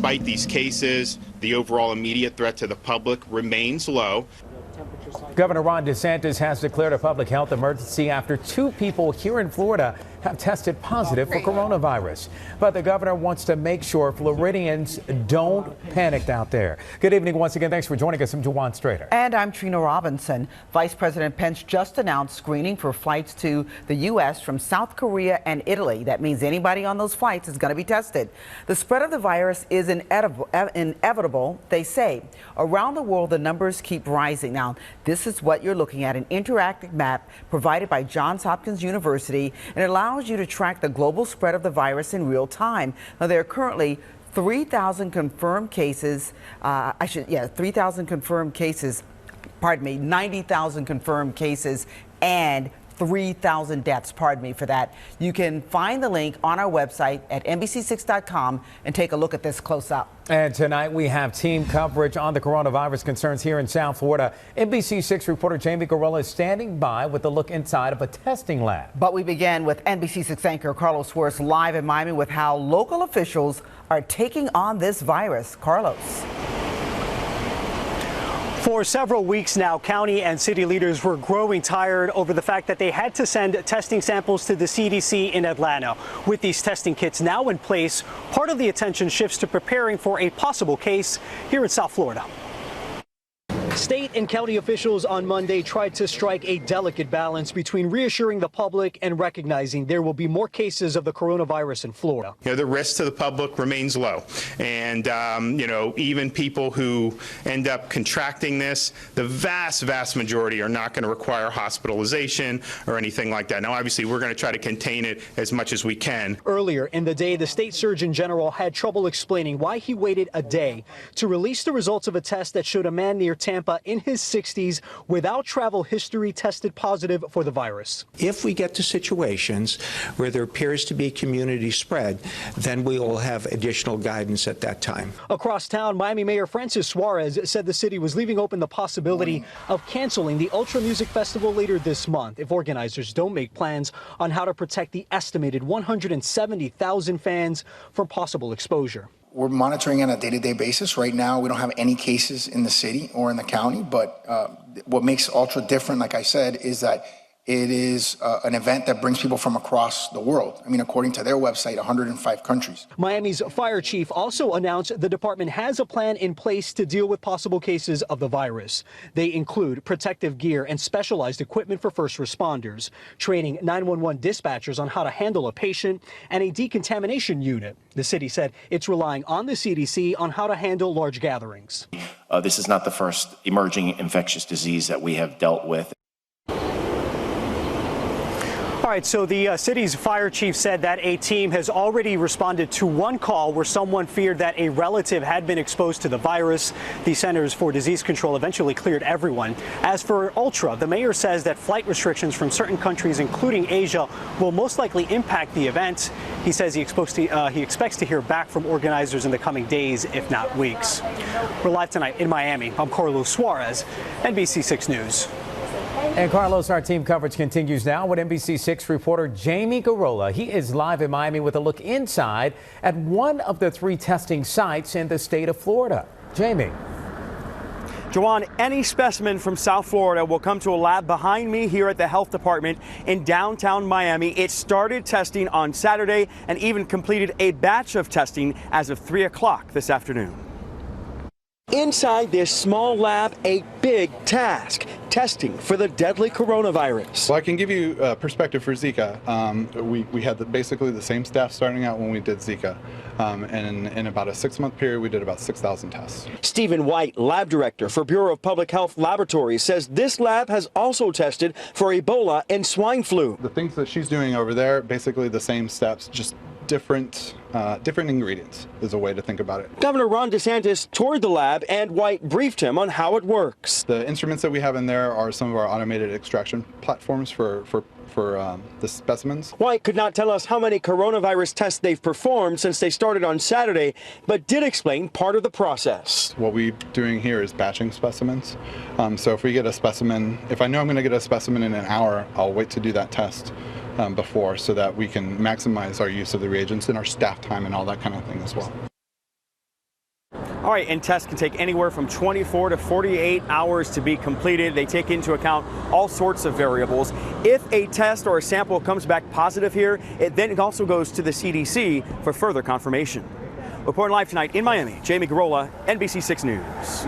Despite these cases, the overall immediate threat to the public remains low. Governor Ron DeSantis has declared a public health emergency after 2 people here in Florida have tested positive for coronavirus. But the governor wants to make sure Floridians don't panic out there. Good evening once again. Thanks for joining us. I'm Juwan Strader. And I'm Trina Robinson. Vice President Pence just announced screening for flights to the U.S. from South Korea and Italy. That means anybody on those flights is going to be tested. The spread of the virus is inevitable, they say. Around the world, the numbers keep rising. Now, this is what you're looking at, an interactive map provided by Johns Hopkins University, and it allows you to track the global spread of the virus in real time. Now, there are currently 3,000 confirmed cases, 3,000 confirmed cases, 90,000 confirmed cases, and 3,000 deaths, pardon me for that. You can find the link on our website at NBC6.com and take a look at this close up. And tonight we have team coverage on the coronavirus concerns here in South Florida. NBC6 reporter Jamie Garola is standing by with a look inside of a testing lab. But we begin with NBC6 anchor Carlos Suarez live in Miami with how local officials are taking on this virus. Carlos. For several weeks now, county and city leaders were growing tired over the fact that they had to send testing samples to the CDC in Atlanta. With these testing kits now in place, part of the attention shifts to preparing for a possible case here in South Florida. State and county officials on Monday tried to strike a delicate balance between reassuring the public and recognizing there will be more cases of the coronavirus in Florida. The risk to the public remains low. And, even people who end up contracting this, the vast majority are not going to require hospitalization or anything like that. Now, obviously, we're going to try to contain it as much as we can. Earlier in the day, the state surgeon general had trouble explaining why he waited a day to release the results of a test that showed a man near Tampa in his 60s without travel history tested positive for the virus. If we get to situations where there appears to be community spread, then we will have additional guidance at that time. Across town, Miami Mayor Francis Suarez said the city was leaving open the possibility of canceling the Ultra Music Festival later this month if organizers don't make plans on how to protect the estimated 170,000 fans from possible exposure. We're monitoring on a day-to-day basis. Right now, we don't have any cases in the city or in the county, but what makes Ultra different, like I said, is that it is an event that brings people from across the world. I mean, according to their website, 105 countries. Miami's fire chief also announced the department has a plan in place to deal with possible cases of the virus. They include protective gear and specialized equipment for first responders, training 911 dispatchers on how to handle a patient, and a decontamination unit. The city said it's relying on the CDC on how to handle large gatherings. This is not the first emerging infectious disease that we have dealt with. All right, so the city's fire chief said that a team has already responded to one call where someone feared that a relative had been exposed to the virus. The Centers for Disease Control eventually cleared everyone. As for Ultra, the mayor says that flight restrictions from certain countries, including Asia, will most likely impact the event. He says he expects to hear back from organizers in the coming days, if not weeks. We're live tonight in Miami. I'm Carlos Suarez, NBC6 News. And Carlos, our team coverage continues now with NBC6 reporter Jamie Garola. He is live in Miami with a look inside at one of the 3 testing sites in the state of Florida. Jamie. Juwan, any specimen from South Florida will come to a lab behind me here at the health department in downtown Miami. It started testing on Saturday and even completed a batch of testing as of 3 o'clock this afternoon. Inside this small lab, a big task, testing for the deadly coronavirus. Well, I can give you perspective for Zika. We had basically the same staff starting out when we did Zika. And in about a 6-month period, we did about 6,000 tests. Stephen White, lab director for Bureau of Public Health Laboratories, says this lab has also tested for Ebola and swine flu. The things that she's doing over there, basically the same steps, just different ingredients is a way to think about it. Governor Ron DeSantis toured the lab and White briefed him on how it works. The instruments that we have in there are some of our automated extraction platforms for the specimens. White could not tell us how many coronavirus tests they've performed since they started on Saturday, but did explain part of the process. What we're doing here is batching specimens. So if we get a specimen, if I know I'm going to get a specimen in an hour, I'll wait to do that test before, so that we can maximize our use of the reagents and our staff time and all that kind of thing as well. All right, and tests can take anywhere from 24 to 48 hours to be completed. They take into account all sorts of variables. If a test or a sample comes back positive here, it then also goes to the CDC for further confirmation. Reporting live tonight in Miami, Jamie Garola, NBC 6 News.